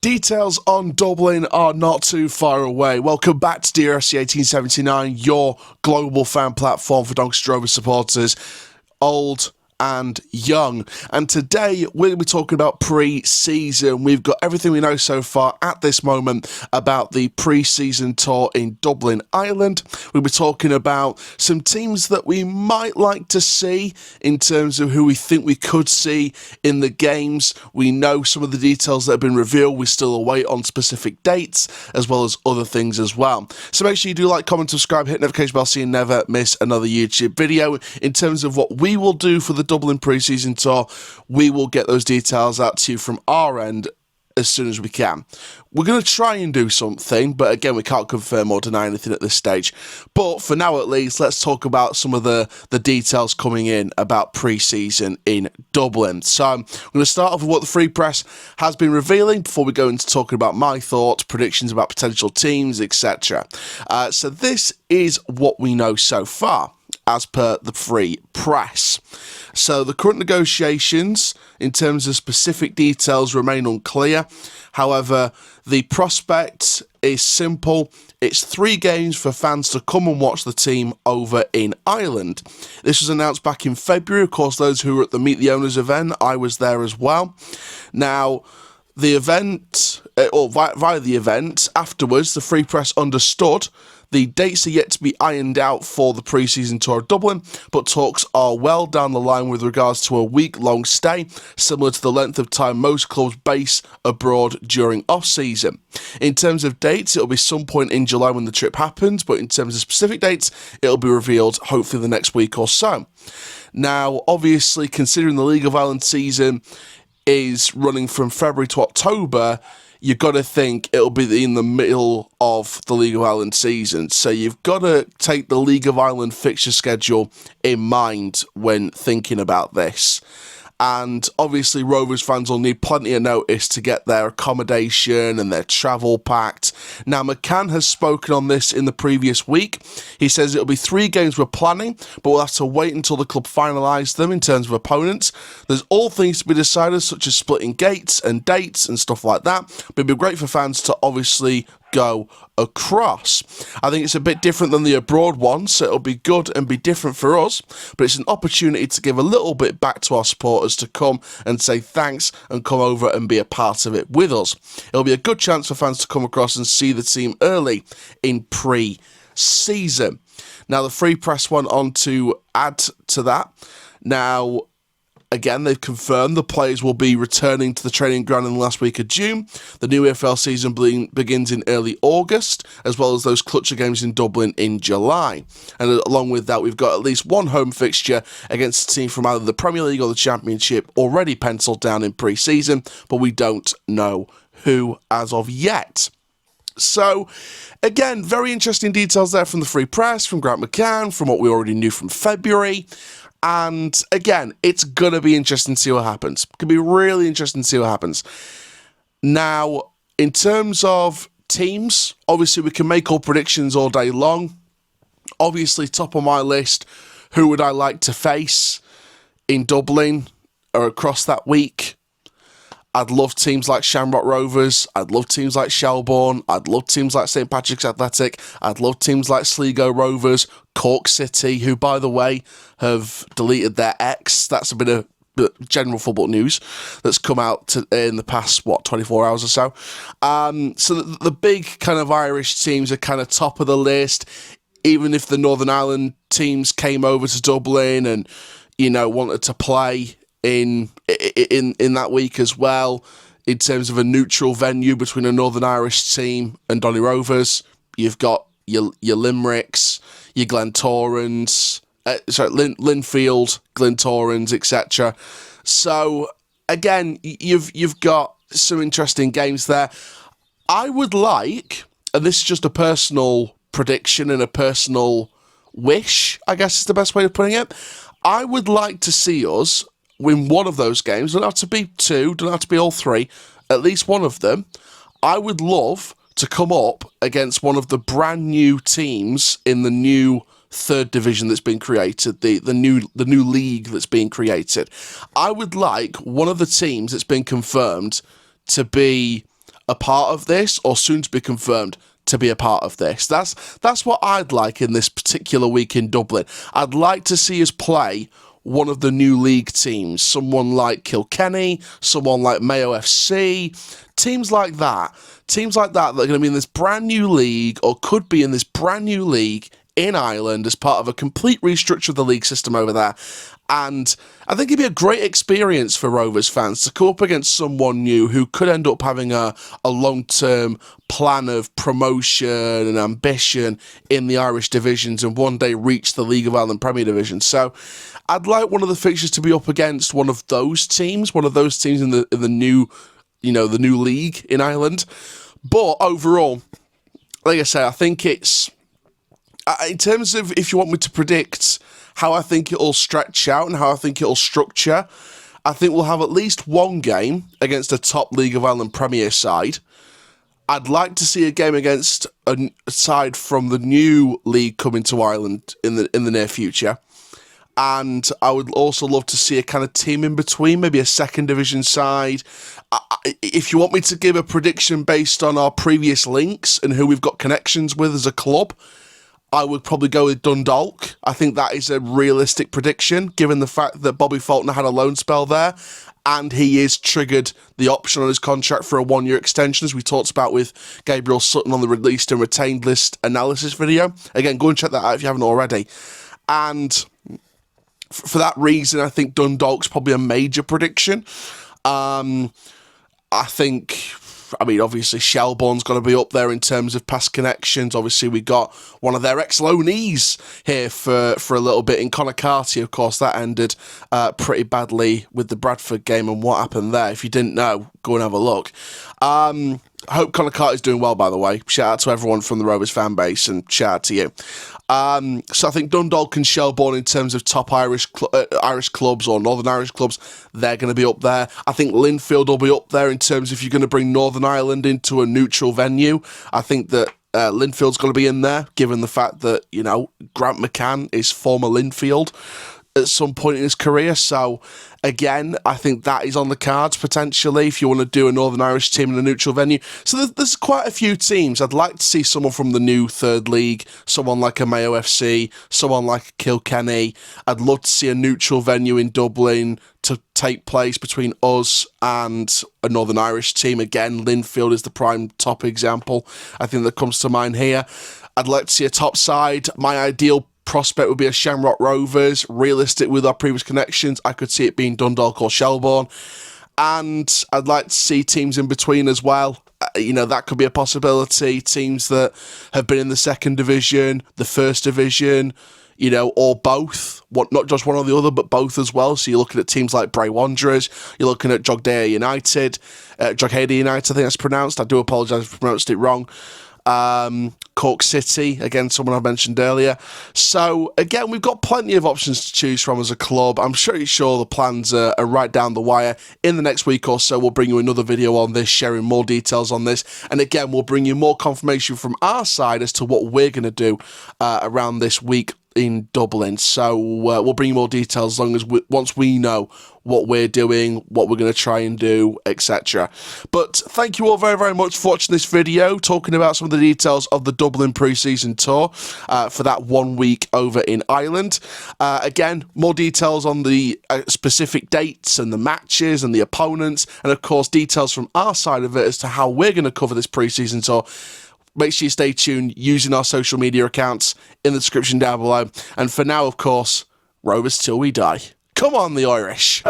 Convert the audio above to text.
Details on Dublin are not too far away. Welcome back to DRC 1879, your global fan platform for Doncaster Rovers supporters, old and young. And today we're going to be talking about pre-season. We've got everything we know so far at this moment about the pre-season tour in Dublin, Ireland. We'll be talking about some teams that we might like to see in terms of who we think we could see in the games. We know some of the details that have been revealed. We still await on specific dates as well as other things as well. So make sure you do like, comment, subscribe, hit notification bell so you never miss another YouTube video. In terms of what we will do for the Dublin pre-season tour, we will get those details out to you from our end as soon as we can. We're going to try and do something, but again, we can't confirm or deny anything at this stage. But for now, at least, let's talk about some of the details coming in about pre-season in Dublin. So I'm going to start off with what the Free Press has been revealing before we go into talking about my thoughts, predictions about potential teams, etc. So this is what we know so far, as per the Free Press. So the current negotiations in terms of specific details remain unclear. However, the prospect is simple. It's 3 games for fans to come and watch the team over in Ireland. This was announced back in February. Of course, those who were at the Meet the Owners event, I was there as well. Now, the event, or via the event, afterwards, the Free Press understood the dates are yet to be ironed out for the pre-season tour of Dublin, but talks are well down the line with regards to a week-long stay, similar to the length of time most clubs base abroad during off-season. In terms of dates, it'll be some point in July when the trip happens, but in terms of specific dates, it'll be revealed hopefully the next week or so. Now, obviously, considering the League of Ireland season is running from February to October, you've got to think it'll be in the middle of the League of Ireland season. So you've got to take the League of Ireland fixture schedule in mind when thinking about this. And obviously Rovers fans will need plenty of notice to get their accommodation and their travel packed. Now, McCann has spoken on this in the previous week. He says it'll be 3 games we're planning, but we'll have to wait until the club finalise them in terms of opponents. There's all things to be decided, such as splitting gates and dates and stuff like that. But it'd be great for fans to obviously go across. I think it's a bit different than the abroad one, so it'll be good and be different for us, but it's an opportunity to give a little bit back to our supporters to come and say thanks and come over and be a part of it with us. It'll be a good chance for fans to come across and see the team early in pre-season. Now, the Free Press went on to add to that. Now, again, they've confirmed the players will be returning to the training ground in the last week of June. The new AFL season begins in early August, as well as those clutcher games in Dublin in July. And along with that, we've got at least one home fixture against a team from either the Premier League or the Championship already penciled down in pre-season, but we don't know who as of yet. So, again, very interesting details there from the Free Press, from Grant McCann, from what we already knew from February. And again, it's going to be interesting to see what happens. It could be really interesting to see what happens. Now, in terms of teams, obviously we can make all predictions all day long. Obviously, top of my list, who would I like to face in Dublin or across that week? I'd love teams like Shamrock Rovers. I'd love teams like Shelbourne. I'd love teams like St Patrick's Athletic. I'd love teams like Sligo Rovers, Cork City, who, by the way, have deleted their X. That's a bit of general football news that's come out in the past, 24 hours or so. So the big kind of Irish teams are kind of top of the list. Even if the Northern Ireland teams came over to Dublin and, wanted to play in that week as well, in terms of a neutral venue between a Northern Irish team and Donny Rovers, you've got your Limericks, your Glentorans, Linfield, Glentorans, etc. So again, you've got some interesting games there. I would like, and this is just a personal prediction and a personal wish, I guess is the best way of putting it. I would like to see us win one of those games. Don't have to be 2, don't have to be all 3, at least one of them. I would love to come up against one of the brand new teams in the new 3rd division that's been created, the new league that's being created. I would like one of the teams that's been confirmed to be a part of this, or soon to be confirmed to be a part of this. That's what I'd like in this particular week in Dublin. I'd like to see us play one of the new league teams, someone like Kilkenny, someone like Mayo FC, teams like that that are going to be in this brand new league, or could be in this brand new league in Ireland as part of a complete restructure of the league system over there. And I think it'd be a great experience for Rovers fans to come up against someone new who could end up having a long-term plan of promotion and ambition in the Irish divisions and one day reach the League of Ireland Premier Division. So I'd like one of the fixtures to be up against one of those teams in the new, the new league in Ireland. But overall, like I say, I think it's, in terms of if you want me to predict how I think it'll stretch out and how I think it'll structure, I think we'll have at least one game against a top League of Ireland Premier side. I'd like to see a game against a side from the new league coming to Ireland in the near future. And I would also love to see a kind of team in between, maybe a second division side. If you want me to give a prediction based on our previous links and who we've got connections with as a club, I would probably go with Dundalk. I think that is a realistic prediction, given the fact that Bobby Faulkner had a loan spell there, and he is triggered the option on his contract for a 1-year extension, as we talked about with Gabriel Sutton on the released and retained list analysis video. Again, go and check that out if you haven't already. And for that reason, I think Dundalk's probably a major prediction. Obviously, Shelbourne's going to be up there in terms of past connections. Obviously, we got one of their ex-loanees here for a little bit in Conor Carty. Of course, that ended pretty badly with the Bradford game and what happened there. If you didn't know, go and have a look. I hope Conor Carty's doing well, by the way. Shout out to everyone from the Rovers fan base, and shout out to you. So I think Dundalk and Shelbourne, in terms of top Irish clubs or Northern Irish clubs, they're going to be up there. I think Linfield will be up there in terms of if you're going to bring Northern Ireland into a neutral venue. I think that Linfield's going to be in there, given the fact that, Grant McCann is former Linfield at some point in his career. So again, I think that is on the cards potentially if you want to do a Northern Irish team in a neutral venue. So there's quite a few teams. I'd like to see someone from the new third league, someone like a Mayo FC, someone like a Kilkenny. I'd love to see a neutral venue in Dublin to take place between us and a Northern Irish team. Again, Linfield is the prime top example, I think, that comes to mind here. I'd like to see a top side. My ideal prospect would be a Shamrock Rovers. Realistic with our previous connections, I could see it being Dundalk or Shelbourne. And I'd like to see teams in between as well. That could be a possibility. Teams that have been in the second division, the first division, or both. Not just one or the other, but both as well. So you're looking at teams like Bray Wanderers. You're looking at Drogheda United. Drogheda United, I think that's pronounced. I do apologise if I pronounced it wrong. Cork City, again, someone I mentioned earlier. So, again, we've got plenty of options to choose from as a club. I'm sure the plans are right down the wire. In the next week or so, we'll bring you another video on this, sharing more details on this. And again, we'll bring you more confirmation from our side as to what we're going to do around this week in Dublin. So we'll bring you more details once we know what we're doing, what we're going to try and do, etc. But thank you all very, very much for watching this video, talking about some of the details of the Dublin pre-season tour for that 1 week over in Ireland. Again, more details on the specific dates and the matches and the opponents, and of course details from our side of it as to how we're going to cover this pre-season tour. Make sure you stay tuned using our social media accounts in the description down below. And for now, of course, Rovers till we die. Come on, the Irish!